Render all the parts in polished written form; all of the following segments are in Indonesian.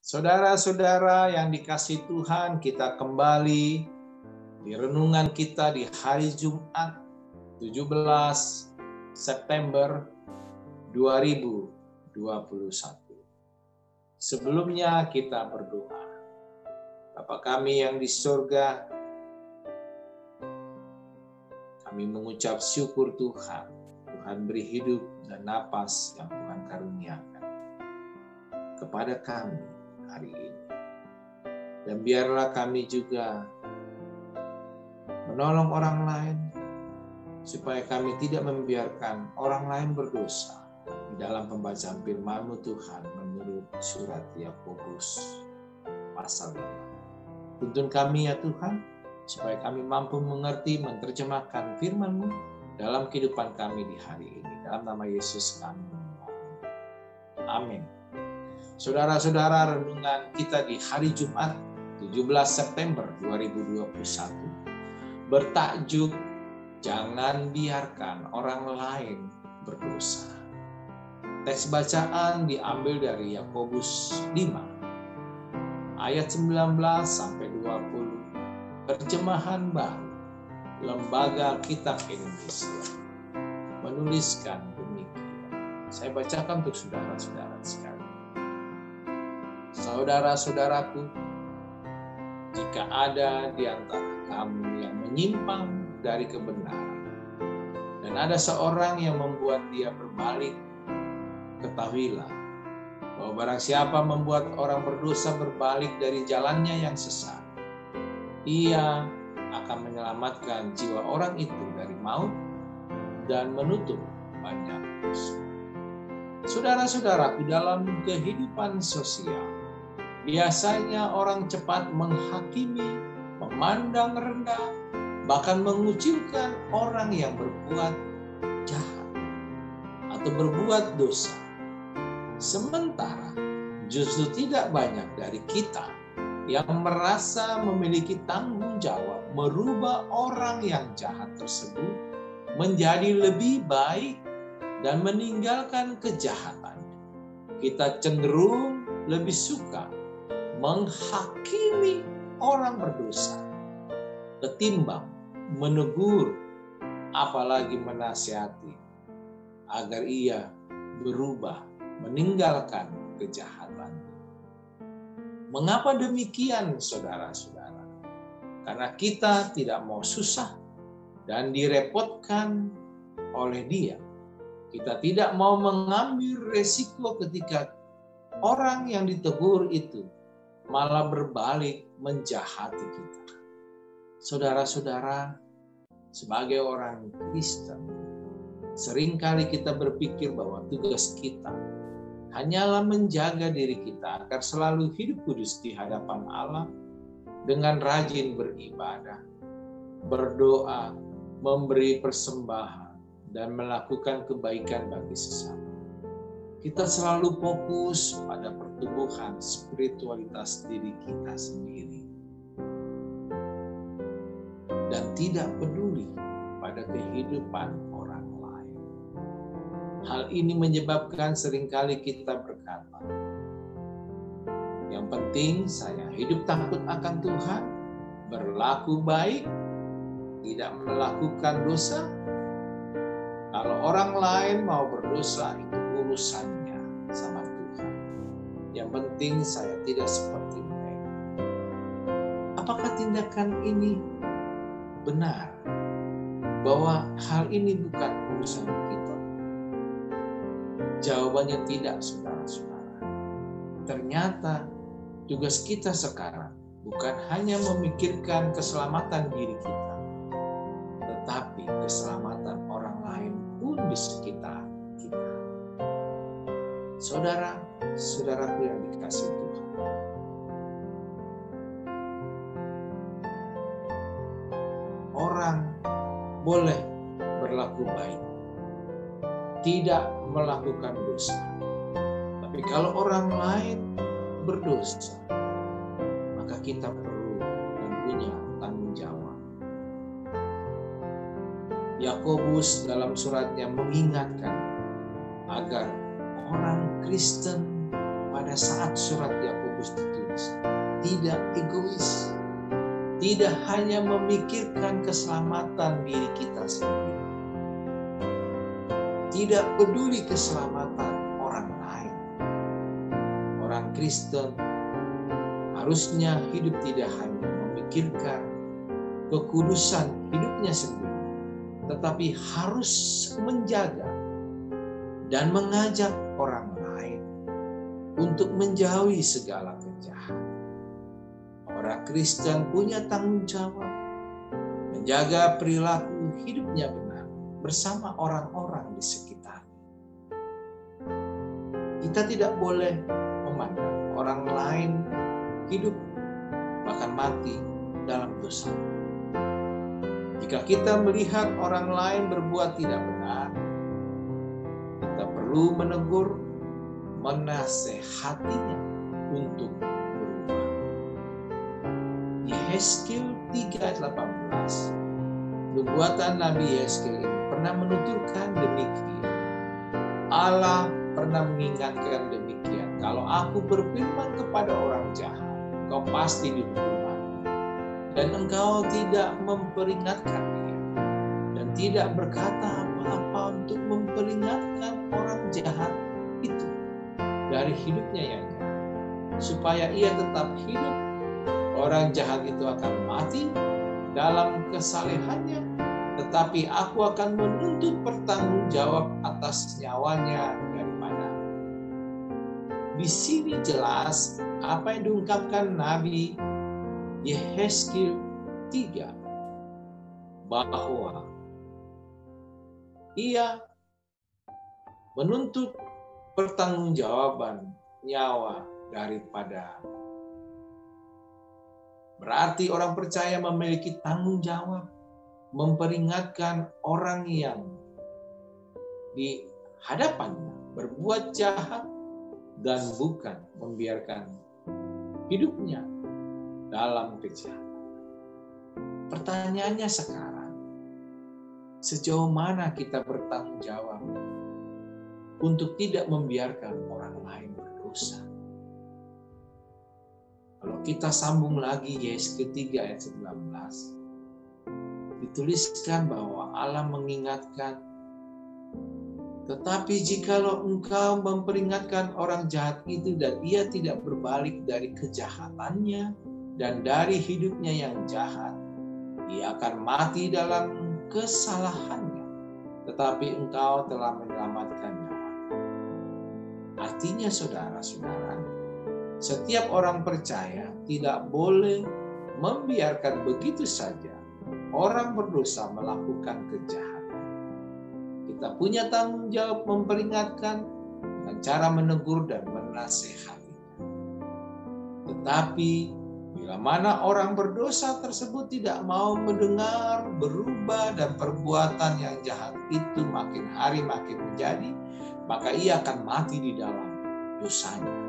Saudara-saudara yang dikasihi Tuhan, kita kembali di renungan kita di hari Jumat 17 September 2021. Sebelumnya kita berdoa. Bapa kami yang di surga, kami mengucap syukur Tuhan. Tuhan beri hidup dan napas yang Tuhan karuniakan kepada kami hari ini. Dan biarlah kami juga menolong orang lain supaya kami tidak membiarkan orang lain berdosa di dalam pembacaan firman-Mu Tuhan menurut surat Yakobus pasal 5. Tuntun kami ya Tuhan supaya kami mampu mengerti, menerjemahkan firman-Mu dalam kehidupan kami di hari ini. Dalam nama Yesus kami memohon. Amin. Saudara-saudara, renungan kita di hari Jumat 17 September 2021 bertajuk Jangan Biarkan Orang Lain Berdosa. Teks bacaan diambil dari Yakobus 5 ayat 19 sampai 20. Terjemahan baru Lembaga Kitab Indonesia menuliskan demikian. Saya bacakan untuk saudara-saudara sekalian. Saudara-saudaraku, jika ada di antara kamu yang menyimpang dari kebenaran, dan ada seorang yang membuat dia berbalik, ketahuilah bahwa barang siapa membuat orang berdosa berbalik dari jalannya yang sesat, ia akan menyelamatkan jiwa orang itu dari maut dan menutup banyak dosa. Saudara-saudaraku, dalam kehidupan sosial, biasanya orang cepat menghakimi, memandang rendah, bahkan mengucilkan orang yang berbuat jahat atau berbuat dosa. Sementara justru tidak banyak dari kita yang merasa memiliki tanggung jawab merubah orang yang jahat tersebut menjadi lebih baik dan meninggalkan kejahatannya. Kita cenderung lebih suka menghakimi orang berdosa ketimbang menegur, apalagi menasihati agar ia berubah, meninggalkan kejahatan. Mengapa demikian, saudara-saudara? Karena kita tidak mau susah dan direpotkan oleh dia. Kita tidak mau mengambil resiko ketika orang yang ditegur itu malah berbalik menjahati kita. Saudara-saudara, sebagai orang Kristen, seringkali kita berpikir bahwa tugas kita hanyalah menjaga diri kita agar selalu hidup kudus di hadapan Allah dengan rajin beribadah, berdoa, memberi persembahan, dan melakukan kebaikan bagi sesama. Kita selalu fokus pada pertumbuhan spiritualitas diri kita sendiri dan tidak peduli pada kehidupan orang lain. Hal ini menyebabkan seringkali kita berkata, yang penting saya hidup takut akan Tuhan, berlaku baik, tidak melakukan dosa. Kalau orang lain mau berdosa, itu urusannya sama Tuhan. Yang penting saya tidak seperti mereka. Apakah tindakan ini benar? Bahwa hal ini bukan urusan kita? Jawabannya tidak, saudara-saudara. Ternyata tugas kita sekarang bukan hanya memikirkan keselamatan diri kita, tetapi keselamatan orang lain pun di sekitar kita. Saudara-saudaraku yang dikasihi Tuhan, orang boleh berlaku baik, tidak melakukan dosa. Tapi kalau orang lain berdosa, maka kita perlu dan punya tanggung jawab. Yakobus dalam suratnya mengingatkan agar orang Kristen pada saat surat Yakobus ditulis, tidak egois, tidak hanya memikirkan keselamatan diri kita sendiri, tidak peduli keselamatan orang lain. Orang Kristen harusnya hidup tidak hanya memikirkan kekudusan hidupnya sendiri, tetapi harus menjaga dan mengajak orang lain untuk menjauhi segala kejahatan. Orang Kristen punya tanggung jawab menjaga perilaku hidupnya benar bersama orang-orang di sekitarnya. Kita tidak boleh memandang orang lain hidup bahkan mati dalam dosa. Jika kita melihat orang lain berbuat tidak benar, kita perlu menegur, menasehatinya untuk berubah. Yehezkiel 3:18, nubuatan Nabi Yehezkiel ini pernah menuturkan demikian. Allah pernah mengingatkan demikian, kalau aku berfirman kepada orang jahat, kau pasti dihukum mati, dan engkau tidak memperingatkan dia, dan tidak berkata apa-apa untuk memperingatkan orang jahat itu dari hidupnya yang jahat, supaya ia tetap hidup. Orang jahat itu akan mati dalam kesalehannya, tetapi aku akan menuntut pertanggungjawab atas nyawanya daripada. Di sini jelas apa yang diungkapkan Nabi Yehezkiel 3, bahwa ia menuntut pertanggungjawaban nyawa daripada. Berarti orang percaya memiliki tanggung jawab memperingatkan orang yang di hadapannya berbuat jahat dan bukan membiarkan hidupnya dalam kejahatan. Pertanyaannya sekarang, sejauh mana kita bertanggung jawab untuk tidak membiarkan orang lain berdosa? Kalau kita sambung lagi Yehezkiel 3 ayat 19, dituliskan bahwa Allah mengingatkan, tetapi jikalau engkau memperingatkan orang jahat itu dan ia tidak berbalik dari kejahatannya dan dari hidupnya yang jahat, ia akan mati dalam kesalahannya, tetapi engkau telah menyelamatkan nyawanya. Artinya saudara-saudara, setiap orang percaya tidak boleh membiarkan begitu saja orang berdosa melakukan kejahatan. Kita punya tanggung jawab memperingatkan dengan cara menegur dan menasehati. Tetapi bila mana orang berdosa tersebut tidak mau mendengar, berubah, dan perbuatan yang jahat itu makin hari makin menjadi, maka ia akan mati di dalam dosanya.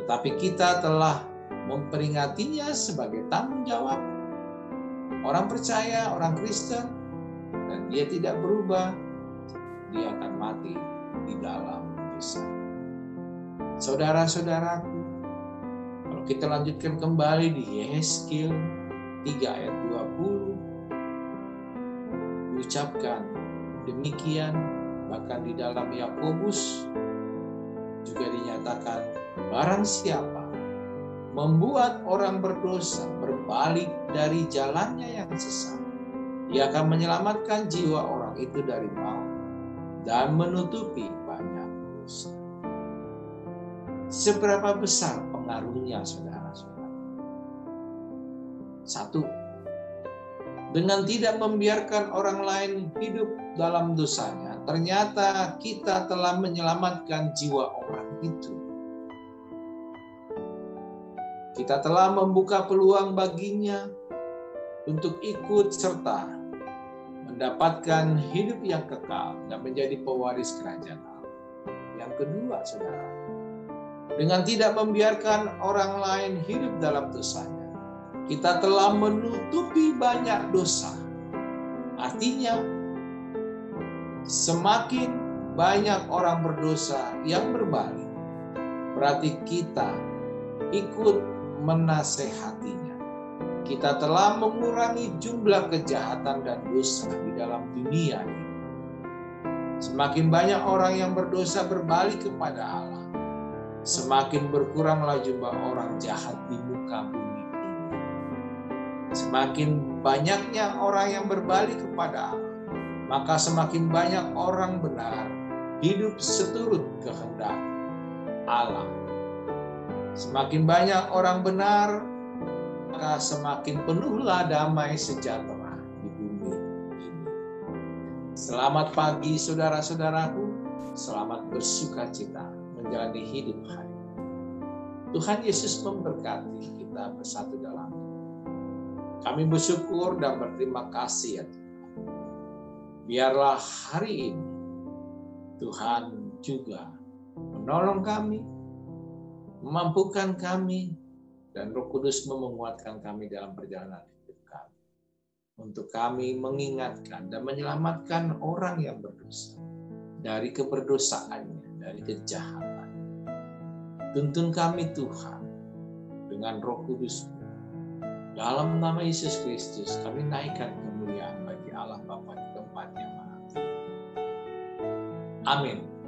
Tetapi kita telah memperingatinya sebagai tanggung jawab orang percaya, orang Kristen, dan dia tidak berubah, dia akan mati di dalam dosa. Saudara-saudaraku, kalau kita lanjutkan kembali di Yehezkiel 3 ayat 20, diucapkan demikian, bahkan di dalam Yakobus juga dinyatakan, barang siapa membuat orang berdosa berbalik dari jalannya yang sesat, ia akan menyelamatkan jiwa orang itu dari maut dan menutupi banyak dosa. Seberapa besar pengaruhnya, saudara-saudara? 1. Dengan tidak membiarkan orang lain hidup dalam dosanya, ternyata kita telah menyelamatkan jiwa orang itu. Kita telah membuka peluang baginya untuk ikut serta mendapatkan hidup yang kekal dan menjadi pewaris kerajaan Allah. Yang kedua, saudara, dengan tidak membiarkan orang lain hidup dalam dosanya, kita telah menutupi banyak dosa. Artinya, semakin banyak orang berdosa yang berbalik, berarti kita ikut menasehatinya. Kita telah mengurangi jumlah kejahatan dan dosa di dalam dunia ini. Semakin banyak orang yang berdosa berbalik kepada Allah, semakin berkuranglah jumlah orang jahat di muka bumi ini. Semakin banyaknya orang yang berbalik kepada Allah, maka semakin banyak orang benar hidup seturut kehendak Allah. Semakin banyak orang benar, maka semakin penuhlah damai sejahtera di bumi ini. Selamat pagi saudara-saudaraku, selamat bersukacita menjalani hidup hari. Tuhan Yesus memberkati kita bersatu dalam Tuhan. Kami bersyukur dan berterima kasih ya Tuhan. Biarlah hari ini Tuhan juga menolong kami, memampukan kami, dan Roh Kudus menguatkan kami dalam perjalanan hidup kami. Untuk kami mengingatkan dan menyelamatkan orang yang berdosa dari keberdosaannya, dari kejahatan. Tuntun kami Tuhan dengan Roh Kudus. Dalam nama Yesus Kristus kami naikkan kemuliaan bagi Allah Bapa di tempat yang maha tinggi. Amin.